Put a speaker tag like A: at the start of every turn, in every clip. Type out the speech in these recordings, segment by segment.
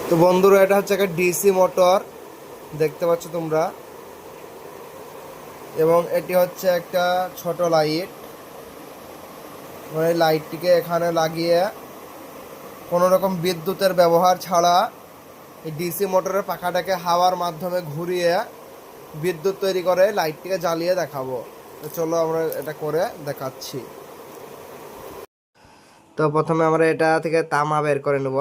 A: তো বন্ধুরা, এটা হচ্ছে একটা ডিসি মোটর, দেখতে পাচ্ছ তোমরা। এবং এটি হচ্ছে একটা ছোট লাইট। মানে লাইটটিকে এখানে লাগিয়ে কোনো রকম বিদ্যুতের ব্যবহার ছাড়া এই ডিসি মোটরের পাখাটাকে হাওয়ার মাধ্যমে ঘুরিয়ে বিদ্যুৎ তৈরি করে লাইটটিকে জ্বালিয়ে দেখাবো। তো চলো আমরা এটা করে দেখাচ্ছি। তো প্রথমে আমরা এটা থেকে তামা বের করে নেব।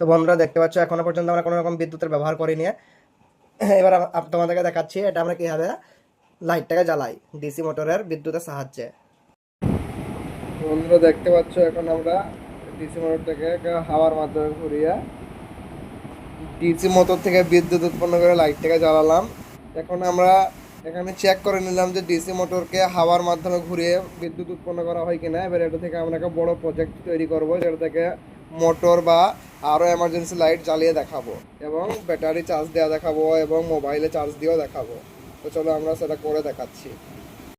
A: তো বন্ধুরা, দেখতে পাচ্ছ এখনো পর্যন্ত আমরা কোনো রকম বিদ্যুতের ব্যবহার করিনি। এবার তোমাদেরকে দেখাচ্ছি এটা আমরা কিভাবে লাইটটাকে জ্বালাই ডিসি মোটরের বিদ্যুতের সাহায্যে। বন্ধুরা, দেখতে পাচ্ছ এখন আমরা ডিসি মোটরটাকে হাওয়ার মাধ্যমে ঘুরিয়ে ডিসি মোটর থেকে বিদ্যুৎ উৎপন্ন করে লাইটটাকে জ্বালালাম। এখন আমরা এখানে চেক করে নিলাম যে ডিসি মোটরকে হাওয়ার মাধ্যমে ঘুরিয়ে বিদ্যুৎ উৎপন্ন করা হয় কিনা। এবার এটা থেকে আমরা একটা বড় প্রজেক্ট তৈরি করব, যেটা থেকে মোটর বা আরও এমার্জেন্সি লাইট জ্বালিয়ে দেখাবো এবং ব্যাটারি চার্জ দেওয়া দেখাবো এবং মোবাইলে চার্জ দিয়েও দেখাবো। তো চলো আমরা সেটা করে দেখাচ্ছি।